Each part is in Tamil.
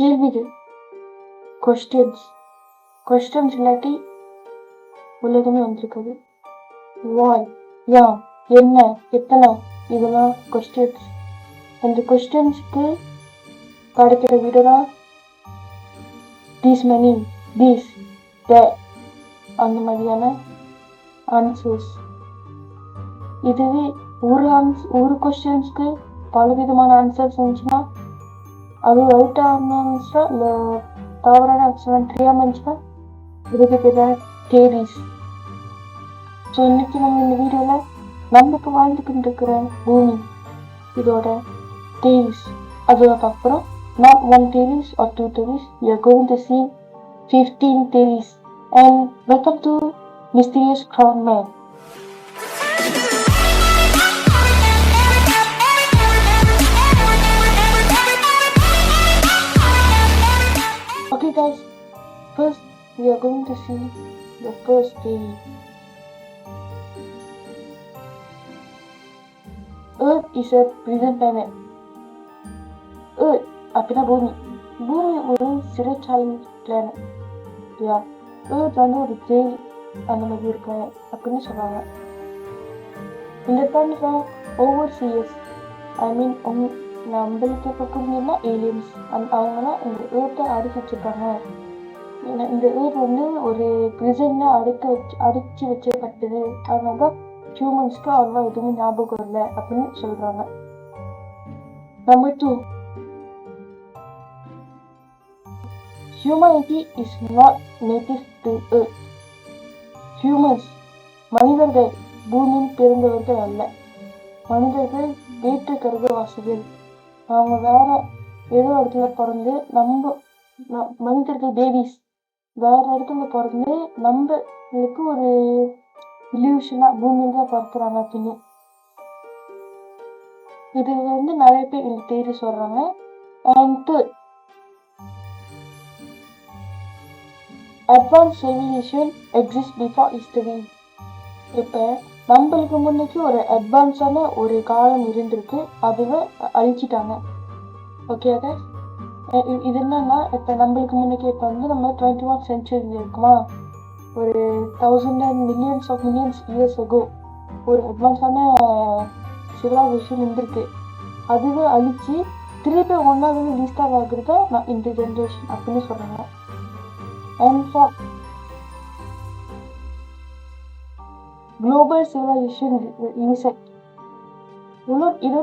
கேள்விகள், கொஸ்டின்ஸ் இல்லாட்டி உலகமே வந்திருக்காது. வாய், யா, என்ன, எத்தனை, இதெல்லாம் கொஸ்டின்ஸ். அந்த கொஸ்டின்ஸ்க்கு கிடைக்கிற விடதான் தீஸ் மணி, தீஸ், அந்த மாதிரியான ஆன்சர்ஸ். இதுவே ஒரு கொஸ்டின்ஸ்க்கு பலவிதமான ஆன்சர்ஸ் இருந்துச்சுன்னா, அது ரைட்டா இருந்துச்சுன்னா இல்லை தவறான ஆன்சர் தெரியாம இருந்துச்சுன்னா இதுக்கு பேர் தேரிஸ். ஸோ இன்னைக்கு நம்ம இந்த வீடியோல நமக்கு வாழ்ந்துக்கிட்டு இருக்கிற பூமி இதோட தேரிஸ் அதோட பார்க்குறோம். Not one theories or two theories. We are going to see 15 theories. And welcome to Mysterious Crown Man. Okay guys, first we are going to see the first theory. Earth is a prison planet. Earth அப்படின்னா பூமி ஒரு சிறைச்சாலை பிளானட். Earth ஒரு ஜெயில் அந்த மாதிரி இருக்க அப்படின்னு சொல்றாங்க. இந்த பிளானட்ல ஓவர்சீயர்ஸ், நம்மளுக்கு பக்கம்னா ஏலியன்ஸ், அவங்கலாம் இந்த ஏர்த்தை அடைச்சி வச்சிருக்காங்க. இந்த ஏர்த் ஒரு பிரிசன்ல அடைச்சி வச்சப்பட்டது. அதனால ஹியூமன்ஸ்க்கு அவ்வளோ எதுவுமே ஞாபகம் இல்லை அப்படின்னு சொல்றாங்க. Number 2, humanity is not native to earth. Humans, மனிதர்கள் பூமியில் பிறந்தவர்கள் அல்ல. மனிதர்கள் வேற்று கிரகவாசிகள். அவங்க வேற ஏதோ இடத்துல பிறந்து மனிதர்கள் பேபிஸ் வேற இடத்துல பிறந்து நம்மளுக்கு ஒரு இல்யூஷனா பூமியில தான் பிறக்கிறாங்க அப்படின்னு. இது நிறைய பேர் இந்த தேரி சொல்றாங்க. And third, advanced civilization exists before history. இப்போ நம்மளுக்கு முன்னுக்கு ஒரு அட்வான்ஸான ஒரு காலம் இருந்திருக்கு, அதுவே அழிச்சிட்டாங்க. ஓகே guys, இது என்னன்னா இப்போ நம்மளுக்கு முன்னுக்கு இப்போ நம்ம 21st century இருக்குமா, ஒரு 1000 and millions of years ago ஒரு அட்வான்ஸான சிவிலைசேஷன் இருந்திருக்கு. அதுவே அழிச்சு திருப்பி ஒன்றாவது ரீஸ்டார்ட் ஆகுறத நான் இந்த ஜென்ரேஷன் அப்படின்னு சொல்றாங்க. And for global civilization reset, இது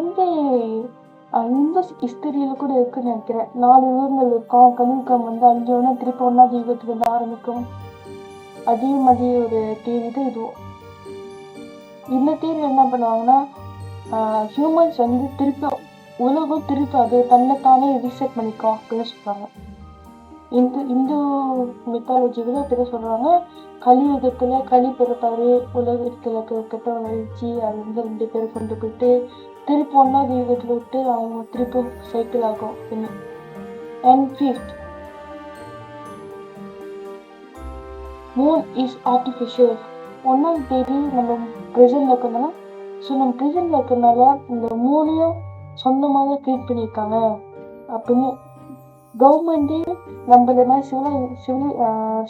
இந்த ஹிஸ்டரியில கூட இருக்குன்னு நினைக்கிறேன். 4 யுகங்கள் இருக்கும். கலியுகம் அழிஞ்சோடனே திருப்பி ஒன்றாவது யுகத்துக்கு ஆரம்பிக்கும். அதே மாதிரி ஒரு தேதி தான் இதுவும். இந்த தேதியில் என்ன பண்ணுவாங்கன்னா, ஹியூமன்ஸ் திருப்பி உலகம் திருப்பி அது தன்னைத்தானே ரீசெட் பண்ணிக்கும் அப்படின்னு சொல்றாங்க. இந்து மித்தாலஜிகளை எப்படி சொல்றாங்க, கலியுகத்துல களி பிறப்பாரு, உலகத்துல கெட்டவங்க அழிச்சு அது 2 பேரை கொண்டு போயிட்டு திருப்பி ஒன்றாவது யுகத்துல விட்டு அவங்க திருப்பி சைக்கிள் ஆகும். And fifth, moon is artificial. ஒன்றாவது தேதி நம்ம பிரிசன்ல இருக்கனால, ஸோ நம்ம பிரிசன்ல இருக்கனால இந்த மூணையும் சொந்தமாக கிரியேட் பண்ணியிருக்காங்க அப்படின்னு கவர்மெண்டே நம்மள மாதிரி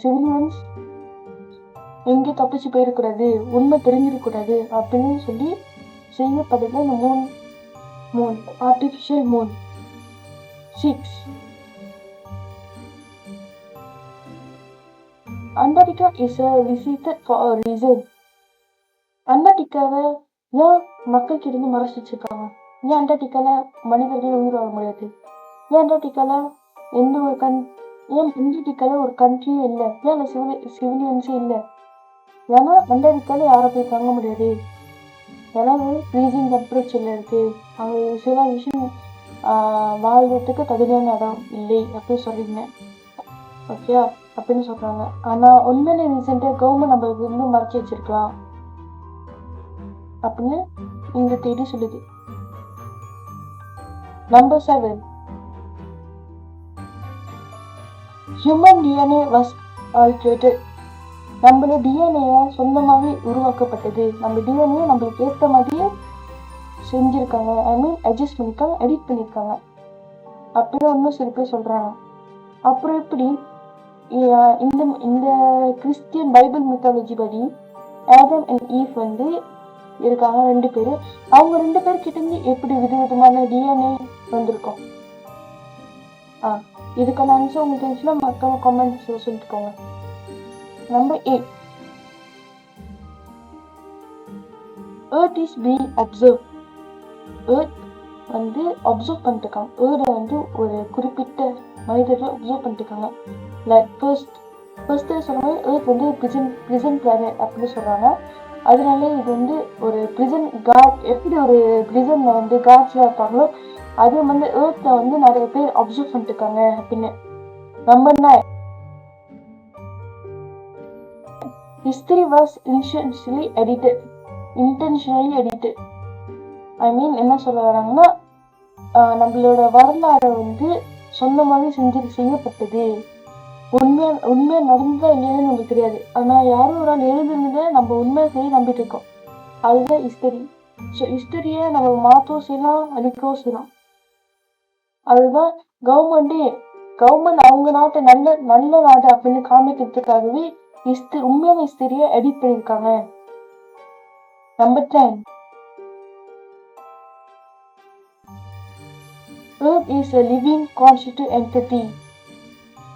சிவிலியன்ஸ் எங்கே தப்பிச்சு போயிடக்கூடாது, உண்மை தெரிஞ்சிடக்கூடாது அப்படின்னு சொல்லி செய்யப்பட்டது இந்த moon artificial moon. 6, Antarctica is visited for a reason. அண்டார்டிகாவை ஏன் மக்கள் கிட்ட மறைச்சு வச்சிருக்காங்க? ஏன் அண்டார்டிகால மனிதர்கள் உயிர் வாழ முடியாது? ஏன் அண்டார்டிகால ஏன் அண்டார்டிகால ஒரு கண்ட்ரியே இல்லை? ஏன் சிவிலியன்ஸே இல்லை? ஏன்னா அண்டார்டிகால யாரை போய் தங்க முடியாது. ஏன்னா ஃப்ரீசிங் டெம்பரேச்சர்ல இருக்கு. அங்கே சிவிலைசேஷன் வாழ்றதுக்கு தகுதியான இடம் இல்லை அப்படின்னு சொல்றீங்க. ஓகே அப்படின்னு சொல்றாங்க. ஆனா உண்மையிலே ரீசெண்டா கவர்மெண்ட் நம்மளுக்கு மறைச்சு வச்சிருக்கலாம் அப்படின்னு இந்த தேதி சொல்லுது. Number 7, human DNA was altered. நம்மளோட டிஎன்ஏ சொந்தமாகவே உருவாக்கப்பட்டது. நம்ம டிஎன்ஏ நம்மளுக்கு ஏற்ற மாதிரியே செஞ்சிருக்காங்க, அட்ஜஸ்ட் பண்ணிருக்காங்க, எடிட் பண்ணியிருக்காங்க அப்படின்னு ஒன்றும் சில பேர் சொல்றாங்க. அப்புறம் எப்படி இந்த இந்த கிறிஸ்டியன் பைபிள் மித்தாலஜி படி ஆடம் அண்ட் ஈவ் வந்து இருக்காங்க 2 பேரு. அவங்க 2 பேர்கிட்ட இருந்து எப்படி விதவிதமான டிஎன்ஏ வந்திருக்கும்? இதுக்கான ஆன்சர் உங்களுக்கு தெரிஞ்சுன்னா மறக்காம கமெண்ட்ஸ்ல சொல்லிட்டு போங்க. Number 8, Earth is being observed. Earth வந்து அப்சர்வ் பண்ணிருக்காங்க. Earth வந்து ஒரு குறிப்பிட்ட மனிதர்கள் அப்சர்வ் பண்ணிருக்காங்க. லைக் ஃபர்ஸ்ட் சொல்றாங்க Earth வந்து பிரிசன் பிளானட் அப்படின்னு சொல்றாங்க. அதனால இது வந்து ஒரு பிரிசன் காட், எப்படி ஒரு பிரிசன்ல வந்து காட்ஸ்ல இருப்பாங்களோ அது வந்து Earthல வந்து நிறைய பேர் அப்சர்வ் பண்ணிட்டு இருக்காங்க அப்படின்னு. Number 9, history was intentionally edited. ஐ மீன் என்ன சொல்ல வராங்கன்னா நம்மளோட வரலாறு வந்து சொந்தமாவே செய்யப்பட்டது. உண்மையா நடந்ததா இல்லையான்னு நமக்கு தெரியாது. ஆனா யாரும் ஒரு ஆள் எழுதுனத நம்ம உண்மையா சொல்லி நம்பிட்டு இருக்கோம். அதுதான் ஹிஸ்டரி. ஸோ ஹிஸ்டரிய நம்ம மாற்றவும் செய்யலாம், அழிக்கவும் செய்யலாம். அதுதான் கவர்மெண்ட் அவங்க நாட்டை நல்ல நாடு அப்படின்னு காமிக்கிறதுக்காகவே உண்மையான ஹிஸ்டரிய எடிட் பண்ணியிருக்காங்க. Number 10, Earth is a living constituent entity.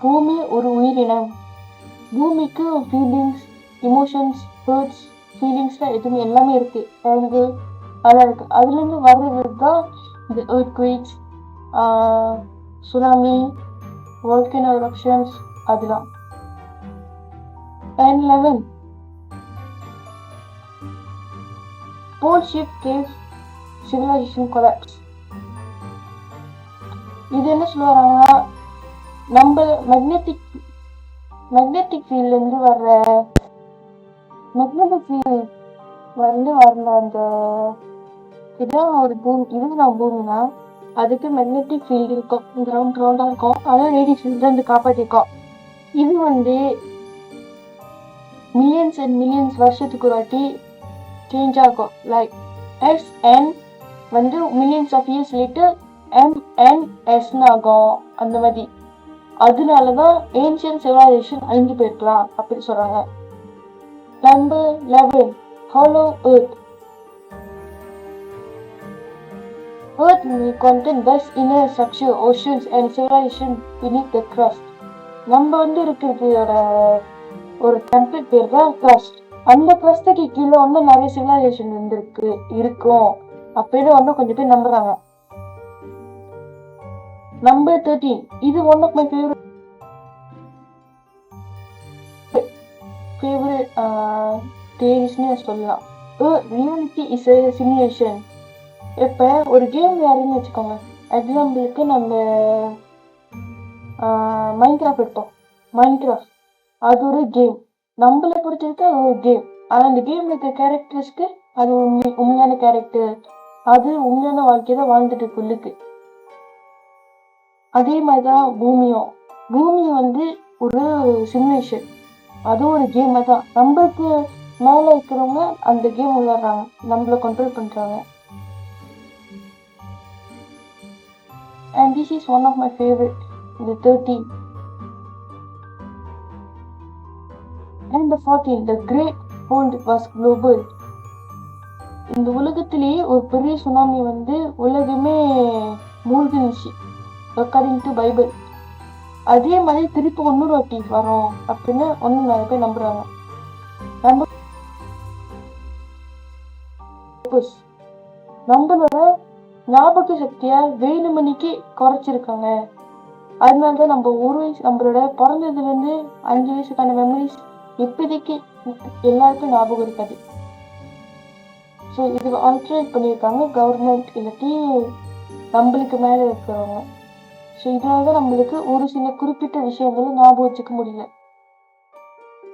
பூமி ஒரு உயிரினம். பூமிக்கு ஃபீலிங்ஸ், இமோஷன்ஸ், ஹர்ட்ஸ், ஃபீலிங்ஸ்லாம் எதுவுமே எல்லாமே இருக்கு. அதெல்லாம் இருக்கு. அதுல இருந்து வர்றது தான் இந்த earthquakes, சுனாமி, volcano eruptions அதெல்லாம். And 11, pole shift caves civilization collapse. இது என்ன சொல்லுவாங்கன்னா நம்ம மேக்னெட்டிக் ஃபீல்ட்ல இருந்து வர்ற அந்த இதுதான் ஒரு பூமினா அதுக்கு மேக்னெட்டிக் ஃபீல்டு இருக்கும், கிரவுண்டா இருக்கும். அதான் ரேடியேஷன்ல இருந்து காப்பாத்திருக்கோம். இது வந்து மில்லியன்ஸ் அண்ட் மில்லியன்ஸ் வருஷத்துக்கு ஒரு வாட்டி சேஞ்ச் ஆகும். லைக் SN வந்து millions of years later MNS ஆகும். அந்த மாதிரி. அதனாலதான் ஏன்ஷியன்ட் சிவிலைசேஷன் அழிஞ்சு போயிருக்கலாம் அப்படின்னு சொல்றாங்க. Number 11, hollow earth. Earth may contain vast inner structure, oceans and civilization beneath the crust. நம்ம வந்து இருக்கிறதோட ஒரு டெம்ப்ளேட் பேர் தான் crust. அந்த crustக்கு கீழே வந்து நிறைய சிவிலைசேஷன் இருக்கும் அப்படின்னு வந்து கொஞ்சம் பேர் நம்புறாங்க. நம்பர் 13, இது ஒன் ஆஃப் மை ஃபேவரட் தியரிஸ்னு சொல்லலாம். Reality is a simulation. இப்ப ஒரு கேம் விளையாடுன்னு வச்சுக்கோங்க. எக்ஸாம்பிளுக்கு நம்ம மைன்கிராஃப்ட் எடுப்போம். மைன்கிராஃப்ட் அது ஒரு கேம். நம்மளை பொறுத்திருக்கு அது ஒரு கேம். ஆனா அந்த கேம்ல இருக்க கேரக்டர்ஸ்க்கு அது உண்மையான கேரக்டர், அது உண்மையான வாழ்க்கையை வாழ்ந்துட்டு இருக்கு. அதே மாதிரிதான் பூமி வந்து ஒரு சிமுலேஷன், அதுவும் ஒரு கேம் தான். நம்மளுக்கு மேல இருக்கிறவங்க அந்த கேம் விளையாடுறாங்க, நம்மள கண்ட்ரோல் பண்றாங்க. And this is one of my favorite, the 13. And the 14, the great cold was global. இந்த உலகத்திலேயே ஒரு பெரிய சுனாமி வந்து உலகமே மூழ்கிடுச்சு according to பைபிள். அதே மாதிரி திருப்பி இன்னொரு வாட்டி வரும் அப்படின்னு நிறைய பேர் நம்புறாங்க. நம்மளோட ஞாபக சக்திய வேணுமணிக்கு குறைச்சிருக்காங்க. அதனாலதான் நம்மளோட பிறந்ததுல இருந்து 5 வயசுக்கான மெமரிஸ் இப்போதைக்கு எல்லாருக்கும் ஞாபகம் இருக்காது. ஸோ இது ஆல்ட்ரேட் பண்ணியிருக்காங்க கவர்மெண்ட் இல்லாட்டி நம்மளுக்கு மேல இருக்கிறவங்க. ஸோ இதனாலதான் நம்மளுக்கு ஒரு சில குறிப்பிட்ட விஷயங்களை ஞாபகம் வச்சுக்க முடியல.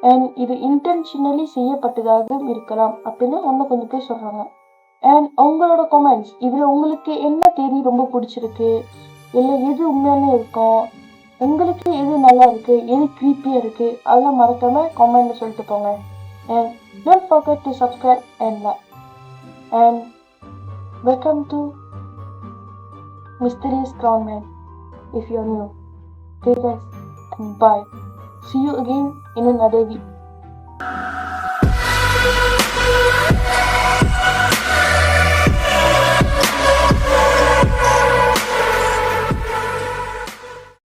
அண்ட் இது இன்டென்ஷனலி செய்யப்பட்டதாகவும் இருக்கலாம் அப்படின்னு கொஞ்சம் பேர் சொல்றாங்க. அண்ட் உங்களோட கமெண்ட்ஸ், இதுல உங்களுக்கு என்ன தேதி ரொம்ப பிடிச்சிருக்கு, இல்லை எது உண்மையான இருக்கும், உங்களுக்கு எது நல்லா இருக்கு, எது கிரீப்பியா இருக்கு, அதெல்லாம் மறக்காம கமெண்ட்ல சொல்லிட்டு போங்க. And don't forget to subscribe and like. And welcome to Mysterious Crown Man if you're new. Okay guys. Bye. See you again in another week.